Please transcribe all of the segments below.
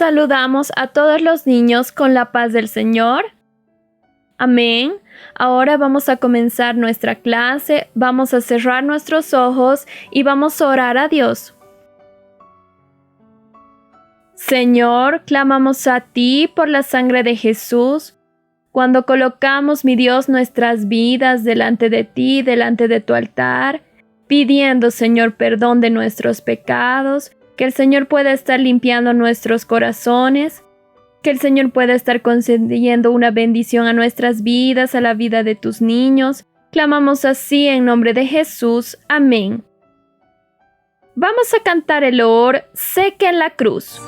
saludamos a todos los niños con la paz del Señor. Amén. Ahora vamos a comenzar nuestra clase, vamos a cerrar nuestros ojos y vamos a orar a Dios. Señor, clamamos a ti por la sangre de Jesús. Cuando colocamos, mi Dios, nuestras vidas delante de ti, delante de tu altar, pidiendo, Señor, perdón de nuestros pecados, que el Señor pueda estar limpiando nuestros corazones, que el Señor pueda estar concediendo una bendición a nuestras vidas, a la vida de tus niños. Clamamos así en nombre de Jesús. Amén. Vamos a cantar el loor Sé que en la cruz.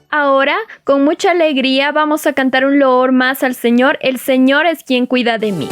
Ahora, con mucha alegría, vamos a cantar un loor más al Señor. El Señor es quien cuida de mí.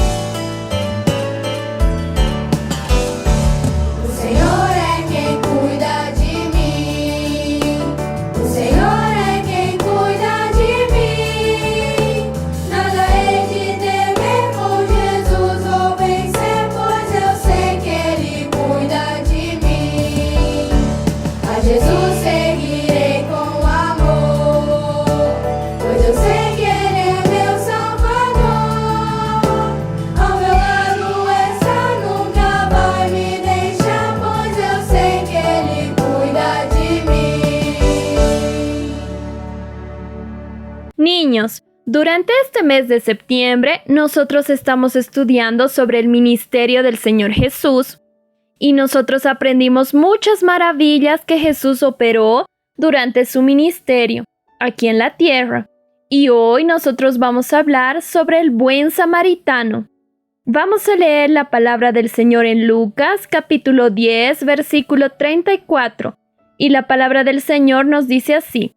Niños, durante este mes de septiembre nosotros estamos estudiando sobre el ministerio del Señor Jesús y nosotros aprendimos muchas maravillas que Jesús operó durante su ministerio aquí en la tierra. Y hoy nosotros vamos a hablar sobre el buen samaritano. Vamos a leer la palabra del Señor en Lucas capítulo 10 versículo 34 y la palabra del Señor nos dice así.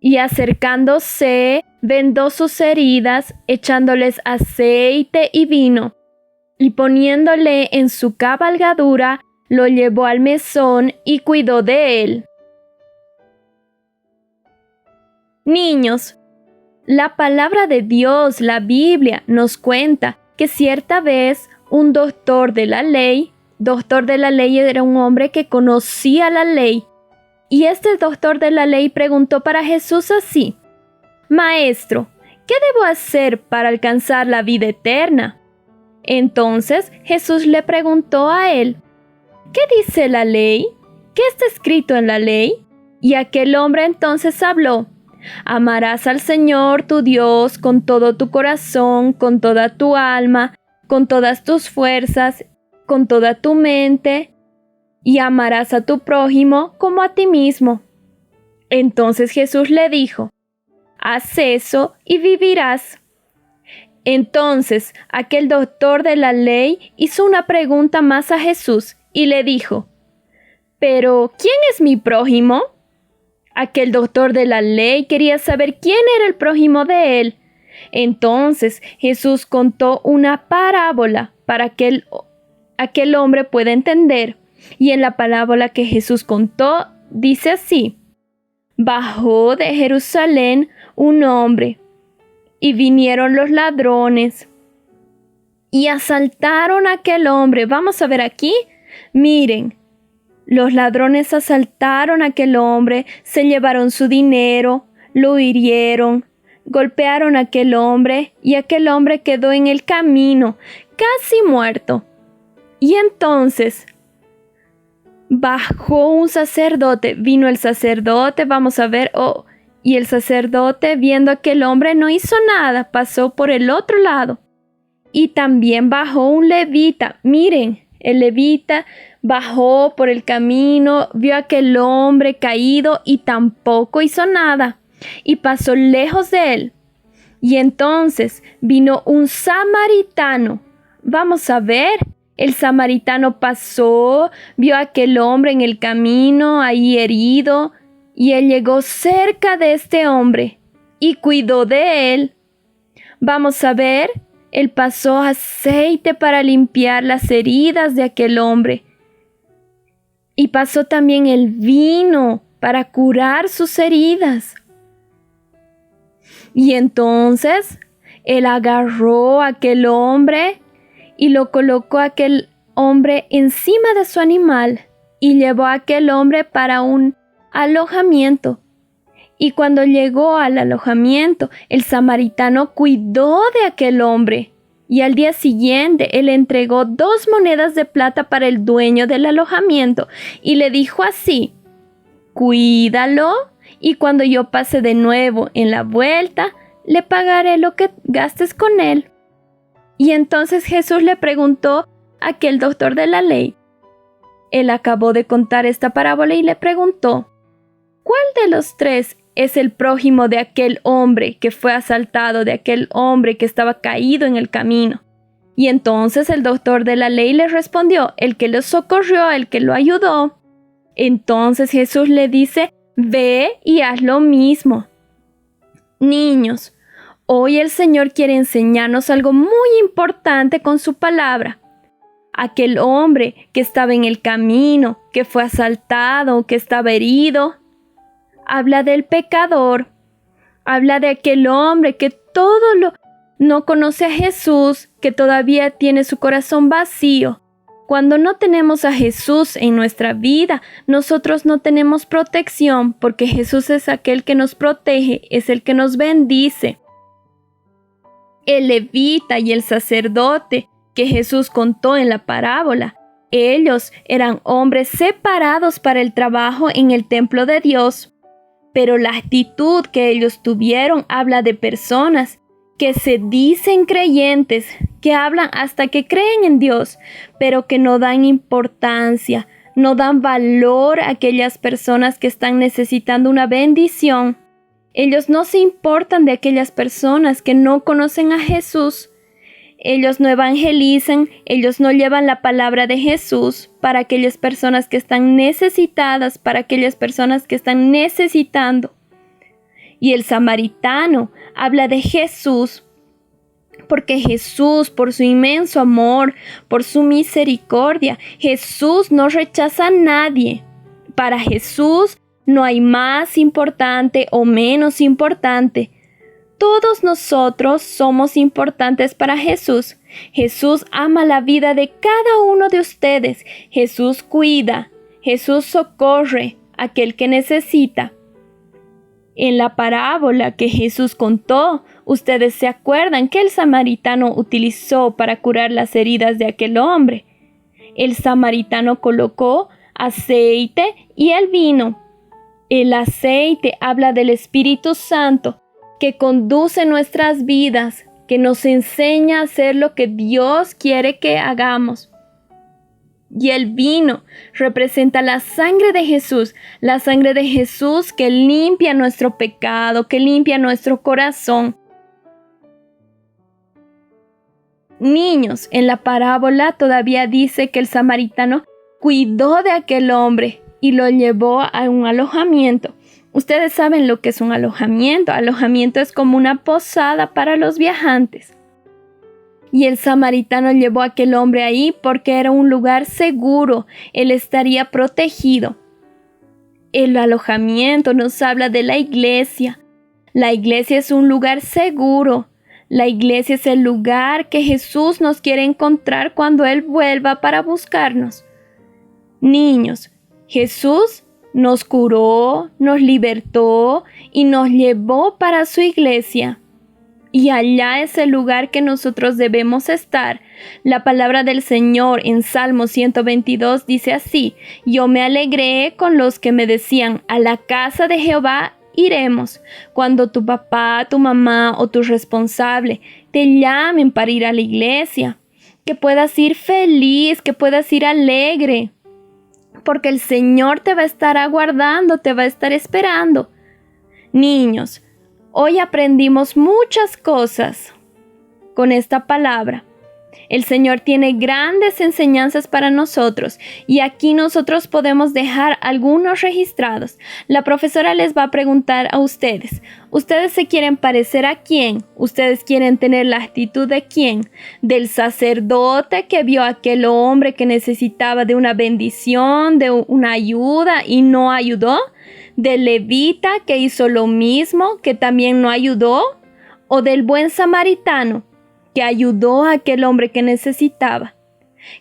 Y acercándose, vendó sus heridas, echándoles aceite y vino, y poniéndole en su cabalgadura, lo llevó al mesón y cuidó de él. Niños, la palabra de Dios, la Biblia, nos cuenta que cierta vez un doctor de la ley era un hombre que conocía la ley. Y este doctor de la ley preguntó para Jesús así: Maestro, ¿qué debo hacer para alcanzar la vida eterna? Entonces Jesús le preguntó a él: ¿Qué dice la ley? ¿Qué está escrito en la ley? Y aquel hombre entonces habló: Amarás al Señor tu Dios con todo tu corazón, con toda tu alma, con todas tus fuerzas, con toda tu mente, y amarás a tu prójimo como a ti mismo. Entonces Jesús le dijo: Haz eso y vivirás. Entonces aquel doctor de la ley hizo una pregunta más a Jesús y le dijo: ¿Pero quién es mi prójimo? Aquel doctor de la ley quería saber quién era el prójimo de él. Entonces Jesús contó una parábola para que aquel hombre pueda entender. Y en la parábola que Jesús contó, dice así: Bajó de Jerusalén un hombre, y vinieron los ladrones, y asaltaron a aquel hombre. Vamos a ver aquí, miren, los ladrones asaltaron a aquel hombre, se llevaron su dinero, lo hirieron, golpearon a aquel hombre, y aquel hombre quedó en el camino, casi muerto. Y entonces bajó un sacerdote, vino el sacerdote, vamos a ver, y el sacerdote, viendo que el hombre no hizo nada, pasó por el otro lado. Y también bajó un levita. Miren, el levita bajó por el camino, vio a aquel hombre caído y tampoco hizo nada, y pasó lejos de él. Y entonces vino un samaritano. Vamos a ver, el samaritano pasó, vio a aquel hombre en el camino, ahí herido, y él llegó cerca de este hombre y cuidó de él. Vamos a ver, él pasó aceite para limpiar las heridas de aquel hombre. Y pasó también el vino para curar sus heridas. Y entonces él agarró a aquel hombre y lo colocó a aquel hombre encima de su animal y llevó a aquel hombre para un alojamiento. Y cuando llegó al alojamiento, el samaritano cuidó de aquel hombre. Y al día siguiente, él entregó 2 monedas de plata para el dueño del alojamiento y le dijo así: cuídalo y cuando yo pase de nuevo en la vuelta, le pagaré lo que gastes con él. Y entonces Jesús le preguntó a aquel doctor de la ley. Él acabó de contar esta parábola y le preguntó: ¿cuál de los 3 es el prójimo de aquel hombre que fue asaltado, de aquel hombre que estaba caído en el camino? Y entonces el doctor de la ley le respondió: el que lo socorrió, el que lo ayudó. Entonces Jesús le dice: ve y haz lo mismo. Niños, hoy el Señor quiere enseñarnos algo muy importante con su palabra. Aquel hombre que estaba en el camino, que fue asaltado, que estaba herido, habla del pecador, habla de aquel hombre que no conoce a Jesús, que todavía tiene su corazón vacío. Cuando no tenemos a Jesús en nuestra vida, nosotros no tenemos protección, porque Jesús es aquel que nos protege, es el que nos bendice. El levita y el sacerdote que Jesús contó en la parábola, ellos eran hombres separados para el trabajo en el templo de Dios. Pero la actitud que ellos tuvieron habla de personas que se dicen creyentes, que hablan hasta que creen en Dios, pero que no dan importancia, no dan valor a aquellas personas que están necesitando una bendición. Ellos no se importan de aquellas personas que no conocen a Jesús. Ellos no evangelizan, ellos no llevan la palabra de Jesús para aquellas personas que están necesitadas, para aquellas personas que están necesitando. Y el samaritano habla de Jesús, porque Jesús, por su inmenso amor, por su misericordia, Jesús no rechaza a nadie. Para Jesús no hay más importante o menos importante. Todos nosotros somos importantes para Jesús. Jesús ama la vida de cada uno de ustedes. Jesús cuida, Jesús socorre a aquel que necesita. En la parábola que Jesús contó, ustedes se acuerdan que el samaritano utilizó para curar las heridas de aquel hombre. El samaritano colocó aceite y el vino. El aceite habla del Espíritu Santo, que conduce nuestras vidas, que nos enseña a hacer lo que Dios quiere que hagamos. Y el vino representa la sangre de Jesús que limpia nuestro pecado, que limpia nuestro corazón. Niños, en la parábola todavía dice que el samaritano cuidó de aquel hombre y lo llevó a un alojamiento. Ustedes saben lo que es un alojamiento. Alojamiento es como una posada para los viajantes. Y el samaritano llevó a aquel hombre ahí porque era un lugar seguro. Él estaría protegido. El alojamiento nos habla de la iglesia. La iglesia es un lugar seguro. La iglesia es el lugar que Jesús nos quiere encontrar cuando Él vuelva para buscarnos. Niños, Jesús nos curó, nos libertó y nos llevó para su iglesia. Y allá es el lugar que nosotros debemos estar. La palabra del Señor en Salmo 122 dice así: yo me alegré con los que me decían, a la casa de Jehová iremos. Cuando tu papá, tu mamá o tu responsable te llamen para ir a la iglesia, que puedas ir feliz, que puedas ir alegre, porque el Señor te va a estar aguardando, te va a estar esperando. Niños, hoy aprendimos muchas cosas con esta palabra. El Señor tiene grandes enseñanzas para nosotros y aquí nosotros podemos dejar algunos registrados. La profesora les va a preguntar a ustedes, ¿ustedes se quieren parecer a quién? ¿Ustedes quieren tener la actitud de quién? ¿Del sacerdote que vio a aquel hombre que necesitaba de una bendición, de una ayuda y no ayudó? ¿Del levita que hizo lo mismo, que también no ayudó? ¿O del buen samaritano que ayudó a aquel hombre que necesitaba?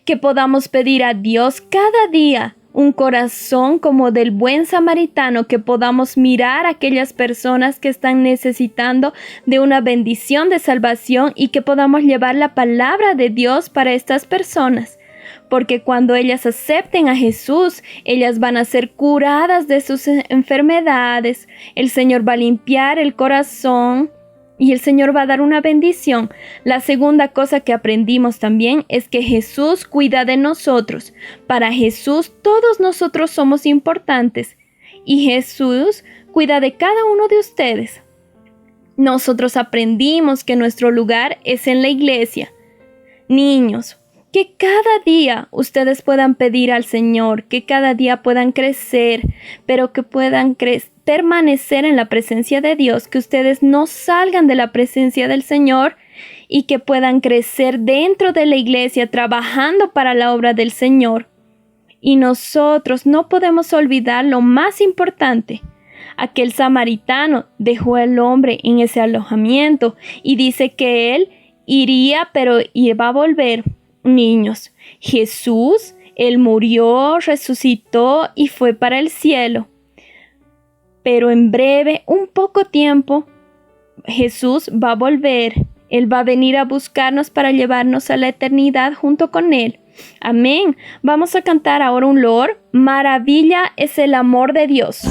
Que podamos pedir a Dios cada día un corazón como del buen samaritano, que podamos mirar a aquellas personas que están necesitando de una bendición de salvación y que podamos llevar la palabra de Dios para estas personas. Porque cuando ellas acepten a Jesús, ellas van a ser curadas de sus enfermedades. El Señor va a limpiar el corazón y el Señor va a dar una bendición. La segunda cosa que aprendimos también es que Jesús cuida de nosotros. Para Jesús todos nosotros somos importantes y Jesús cuida de cada uno de ustedes. Nosotros aprendimos que nuestro lugar es en la iglesia. Niños, que cada día ustedes puedan pedir al Señor, que cada día puedan crecer, pero que puedan permanecer en la presencia de Dios, que ustedes no salgan de la presencia del Señor y que puedan crecer dentro de la iglesia trabajando para la obra del Señor. Y nosotros no podemos olvidar lo más importante. Aquel samaritano dejó al hombre en ese alojamiento y dice que él iría, pero iba a volver. Niños, Jesús, Él murió, resucitó y fue para el cielo. Pero en breve, un poco tiempo, Jesús va a volver. Él va a venir a buscarnos para llevarnos a la eternidad junto con Él. Amén. Vamos a cantar ahora un loor. Maravilla es el amor de Dios.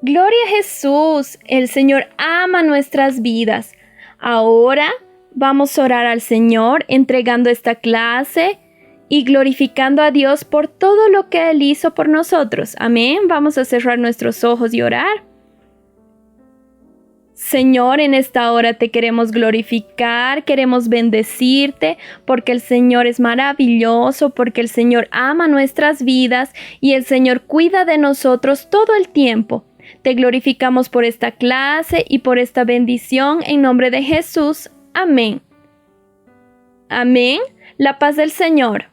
Gloria a Jesús, el Señor ama nuestras vidas. Ahora vamos a orar al Señor entregando esta clase y glorificando a Dios por todo lo que Él hizo por nosotros. Amén. Vamos a cerrar nuestros ojos y orar. Señor, en esta hora te queremos glorificar, queremos bendecirte, porque el Señor es maravilloso, porque el Señor ama nuestras vidas y el Señor cuida de nosotros todo el tiempo. Te glorificamos por esta clase y por esta bendición en nombre de Jesús. Amén. Amén. La paz del Señor.